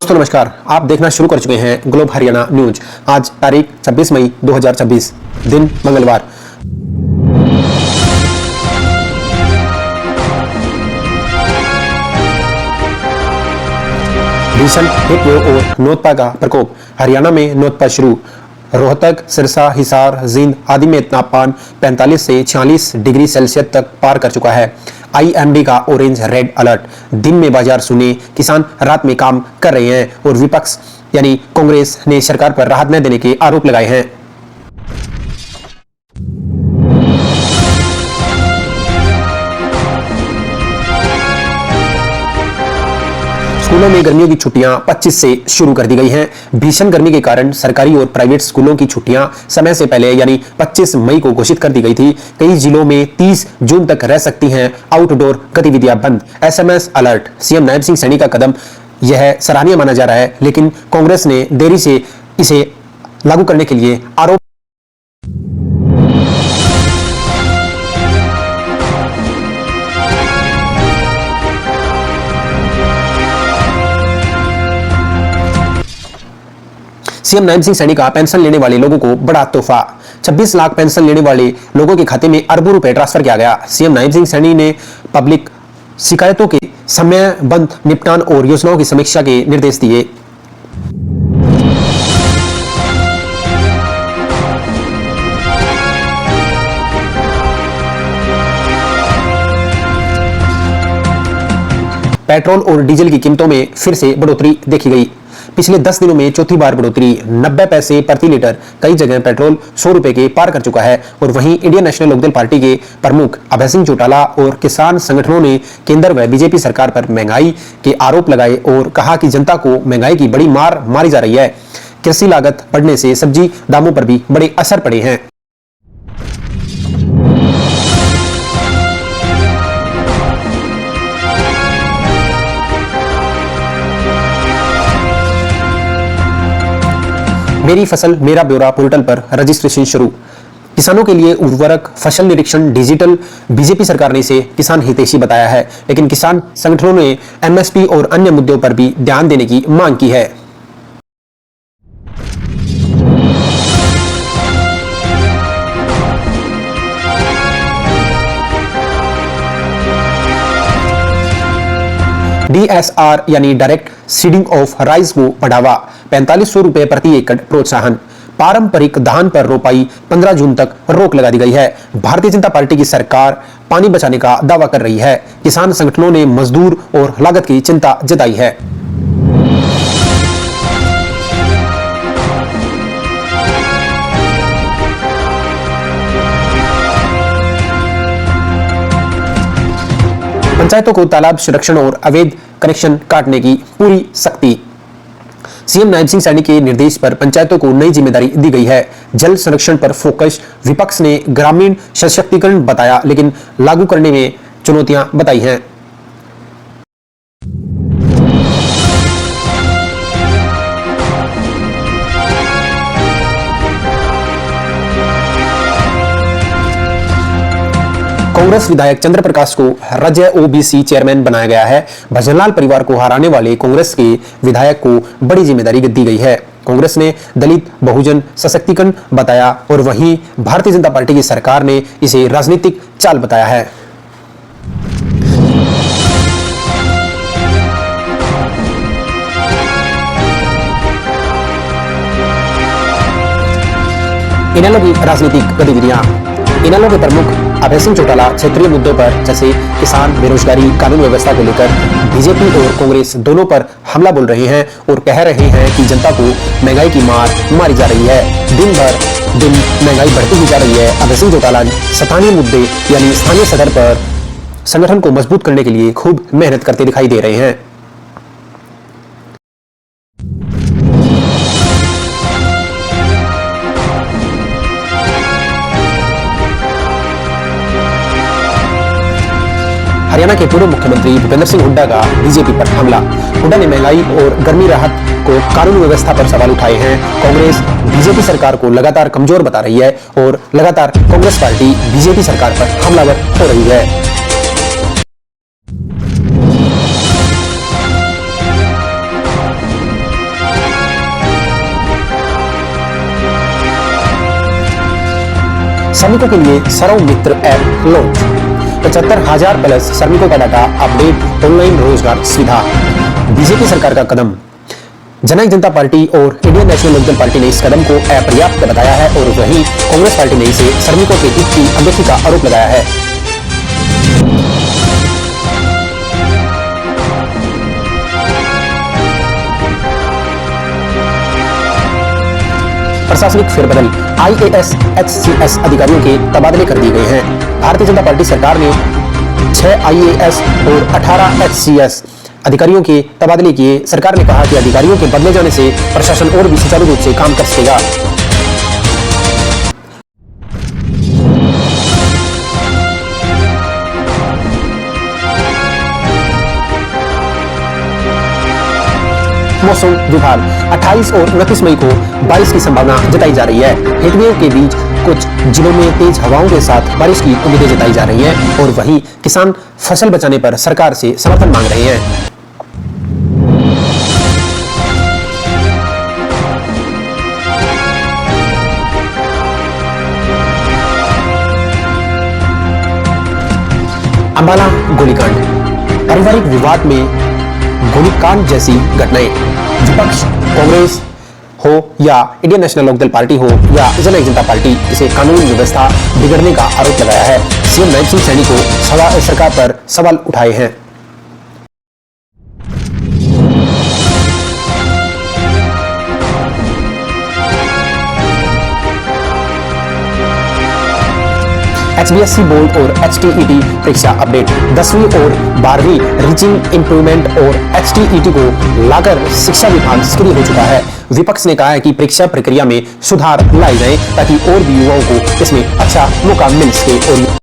दोस्तों नमस्कार, आप देखना शुरू कर चुके हैं ग्लोब हरियाणा न्यूज। आज तारीख 26 मई 2026, दिन मंगलवार। भीषण हीट वेव और नोतपा का प्रकोप। हरियाणा में नोतपा शुरू। रोहतक, सिरसा, हिसार, जींद आदि में तापमान 45 से 46 डिग्री सेल्सियस तक पार कर चुका है। आईएमडी का ऑरेंज रेड अलर्ट। दिन में बाजार सुने, किसान रात में काम कर रहे हैं और विपक्ष यानी कांग्रेस ने सरकार पर राहत न देने के आरोप लगाए हैं। स्कूलों में गर्मियों की छुट्टियां 25 से शुरू कर दी गई हैं। भीषण गर्मी के कारण सरकारी और प्राइवेट स्कूलों की छुट्टियां समय से पहले यानी 25 मई को घोषित कर दी गई थी। कई जिलों में 30 जून तक रह सकती हैं आउटडोर गतिविधियां बंद। SMS alert. CM Nayab Singh Saini का कदम यह सराहनीय माना जा रहा है, लेकिन कांग्रेस ने देरी से इसे लागू करने के लिए आरोप। सीएम नायब सिंह सैनी का पेंशन लेने वाले लोगों को बड़ा तोहफा। 26 लाख पेंशन लेने वाले लोगों के खाते में अरबों रुपए ट्रांसफर किया गया। सीएम नायब सिंह सैनी ने पब्लिक शिकायतों के समयबद्ध निपटान और योजनाओं की समीक्षा के निर्देश दिए। पेट्रोल और डीजल की कीमतों में फिर से बढ़ोतरी देखी गई। पिछले 10 दिनों में चौथी बार बढ़ोतरी। 90 पैसे प्रति लीटर। कई जगह पेट्रोल 100 रुपए के पार कर चुका है। और वहीं इंडियन नेशनल लोकदल पार्टी के प्रमुख अभय सिंह चौटाला और किसान संगठनों ने केंद्र व बीजेपी सरकार पर महंगाई के आरोप लगाए और कहा कि जनता को महंगाई की बड़ी मार मारी जा रही है। कृषि लागत बढ़ने से सब्जी दामों पर भी बड़े असर पड़े हैं। मेरी फसल मेरा ब्यौरा पोर्टल पर रजिस्ट्रेशन शुरू। किसानों के लिए उर्वरक फसल निरीक्षण डिजिटल। बीजेपी सरकार ने इसे किसान हितैषी बताया है, लेकिन किसान संगठनों ने एमएसपी और अन्य मुद्दों पर भी ध्यान देने की मांग की है। डीएसआर यानी डायरेक्ट सीडिंग ऑफ राइस को बढ़ावा। 4500 रुपए प्रति एकड़ प्रोत्साहन। पारंपरिक धान पर रोपाई 15 जून तक रोक लगा दी गई है। भारतीय जनता पार्टी की सरकार पानी बचाने का दावा कर रही है। किसान संगठनों ने मजदूर और लागत की चिंता जताई है। पंचायतों को तालाब संरक्षण और अवैध कनेक्शन काटने की पूरी सख्ती। सीएम नायब सिंह सैनी के निर्देश पर पंचायतों को नई जिम्मेदारी दी गई है। जल संरक्षण पर फोकस। विपक्ष ने ग्रामीण सशक्तिकरण बताया, लेकिन लागू करने में चुनौतियां बताई हैं। कांग्रेस विधायक चंद्र प्रकाश को राज्य ओबीसी चेयरमैन बनाया गया है। भजनलाल परिवार को हराने वाले कांग्रेस के विधायक को बड़ी जिम्मेदारी दी गई है। कांग्रेस ने दलित बहुजन सशक्तिकरण बताया और वहीं भारतीय जनता पार्टी की सरकार ने इसे राजनीतिक चाल बताया है। इनेलो की राजनीतिक गतिविधियां। इनेलो के प्रमुख अभय सिंह चौटाला क्षेत्रीय मुद्दों पर जैसे किसान, बेरोजगारी, कानून व्यवस्था को लेकर बीजेपी और कांग्रेस दोनों पर हमला बोल रहे हैं और कह रहे हैं कि जनता को महंगाई की मार मारी जा रही है। दिन भर दिन महंगाई बढ़ती ही जा रही है। अभय सिंह चौटाला स्थानीय मुद्दे यानी स्थानीय स्तर पर संगठन को मजबूत करने के लिए खूब मेहनत करते दिखाई दे रहे हैं। हरियाणा के पूर्व मुख्यमंत्री भूपेंद्र सिंह हुड्डा का बीजेपी पर हमला। हुड्डा ने महंगाई और गर्मी राहत को कानून व्यवस्था पर सवाल उठाए हैं। कांग्रेस बीजेपी सरकार को लगातार कमजोर बता रही है और लगातार कांग्रेस पार्टी बीजेपी सरकार पर हमलावर हो रही है। श्रमिकों के लिए सरव मित्र ऐप लॉन्च। 75,000 प्लस श्रमिकों का डाटा अपडेट, ऑनलाइन रोजगार सीधा। बीजेपी सरकार का कदम। जननायक जनता पार्टी और इंडियन नेशनल लोकदल पार्टी ने इस कदम को अपर्याप्त बताया है और वहीं कांग्रेस पार्टी ने इसे श्रमिकों के हित की अनदेखी का आरोप लगाया है। प्रशासनिक फेरबदल। IAS HCS अधिकारियों के तबादले कर दिए गए हैं। भारतीय जनता पार्टी सरकार ने 6 IAS और 18 HCS अधिकारियों के तबादले किए। सरकार ने कहा कि अधिकारियों के बदले जाने से प्रशासन और भी सुचारू रूप से काम कर सकेगा। मौसम विभाग 28 और 29 मई को बारिश की संभावना जताई जा रही है। हेटवेव के बीच कुछ जिलों में तेज हवाओं के साथ बारिश की उम्मीदें जताई जा रही हैं और वहीं किसान फसल बचाने पर सरकार से समर्थन मांग रहे हैं। अंबाला गोलीकांड। पारिवारिक विवाद में गोलीकांड जैसी घटनाएं। विपक्ष कांग्रेस हो या इंडियन नेशनल लोकदल पार्टी हो या जननायक जनता पार्टी, इसे कानून व्यवस्था बिगड़ने का आरोप लगाया है। सीएम नायब सिंह सैनी को सरकार पर सवाल उठाए हैं। HBSC बोर्ड और HTET परीक्षा अपडेट। 10वीं और 12वीं रीचिंग इंप्रूवमेंट और HTET को लाकर शिक्षा विभाग सक्रिय हो चुका है। विपक्ष ने कहा है कि परीक्षा प्रक्रिया में सुधार लाए जाएं ताकि और भी युवाओं को इसमें अच्छा मौका मिल सके और